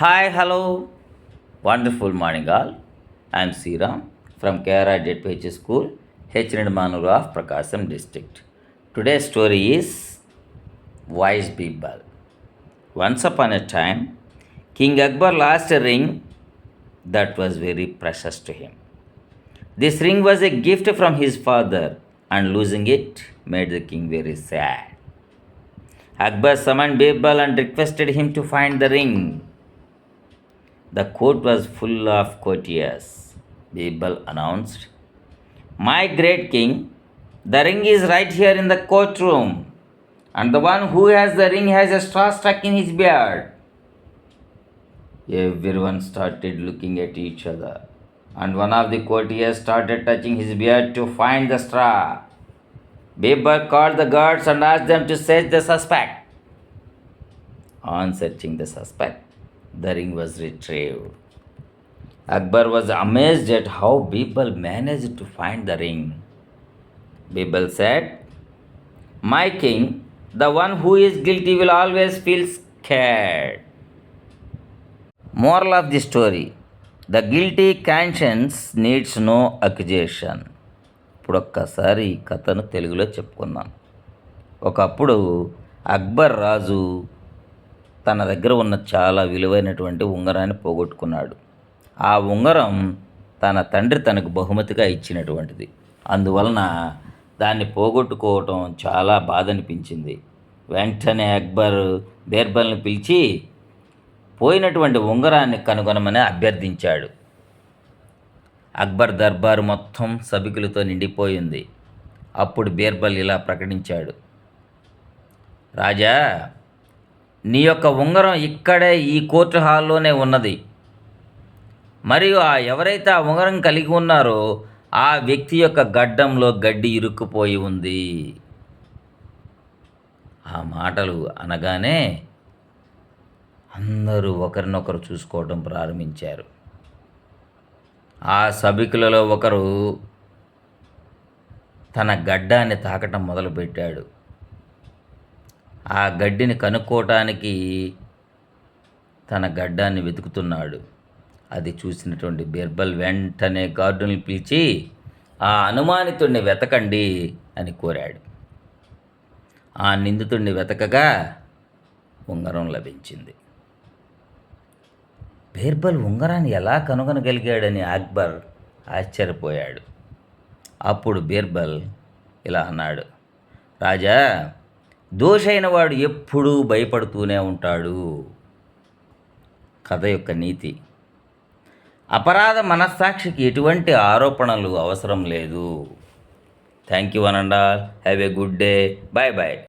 Hi, hello, wonderful morning all. I am Sriram from Kerala JPH School, H. Manur of Prakasam district. Today's story is Wise Birbal. Once upon a time, King Akbar lost a ring that was very precious to him. This ring was a gift from his father, and losing it made the king very sad. Akbar summoned Birbal and requested him to find the ring. The court was full of courtiers. Birbal announced, "My great king, the ring is right here in the courtroom, and the one who has the ring has a straw stuck in his beard." Everyone started looking at each other, and one of the courtiers started touching his beard to find the straw. Birbal called the guards and asked them to search the suspect. On searching the suspect, the ring was retrieved. Akbar was amazed at how Birbal managed to find the ring. Birbal said, "My king, the one who is guilty will always feel scared." Moral of the story: the guilty conscience needs no accusation. ఇప్పుడు ఒక్కసారి ఈ కథను తెలుగులో చెప్పుకుందాం. ఒకప్పుడు అక్బర్ రాజు తన దగ్గర ఉన్న చాలా విలువైనటువంటి ఉంగరాన్ని పోగొట్టుకున్నాడు. ఆ ఉంగరం తన తండ్రి తనకు బహుమతిగా ఇచ్చినటువంటిది. అందువలన దాన్ని పోగొట్టుకోవటం చాలా బాధ అనిపించింది. వెంటనే అక్బర్ బీర్బల్ని పిలిచి పోయినటువంటి ఉంగరాన్ని కనుగొనమని అభ్యర్థించాడు. అక్బర్ దర్బారు మొత్తం సభికులతో నిండిపోయింది. అప్పుడు బీర్బల్ ఇలా ప్రకటించాడు, "రాజా, నీ యొక్క ఉంగరం ఇక్కడే ఈ కోర్టు హాల్లోనే ఉన్నది. మరియు ఎవరైతే ఆ ఉంగరం కలిగి ఉన్నారో ఆ వ్యక్తి యొక్క గడ్డంలో గడ్డి ఇరుక్కుపోయి ఉంది." ఆ మాటలు అనగానే అందరూ ఒకరినొకరు చూసుకోవడం ప్రారంభించారు. ఆ సభికులలో ఒకరు తన గడ్డాన్ని తాకటం మొదలుపెట్టాడు. ఆ గడ్డిని కనుక్కోవటానికి తన గడ్డాన్ని వెతుకుతున్నాడు. అది చూసినటువంటి బీర్బల్ వెంటనే గార్డుని పిలిచి ఆ అనుమానితుడిని వెతకండి అని కోరాడు. ఆ నిందితుడిని వెతకగా ఉంగరం లభించింది. బీర్బల్ ఉంగరాన్ని ఎలా కనుగొనగలిగాడని అక్బర్ ఆశ్చర్యపోయాడు. అప్పుడు బీర్బల్ ఇలా అన్నాడు, "రాజా, దోషైన వాడు ఎప్పుడూ భయపడుతూనే ఉంటాడు." కథ యొక్క నీతి: అపరాధ మనస్సాక్షికి ఎటువంటి ఆరోపణలు అవసరం లేదు. Thank you one and all. Have a good day. Bye bye.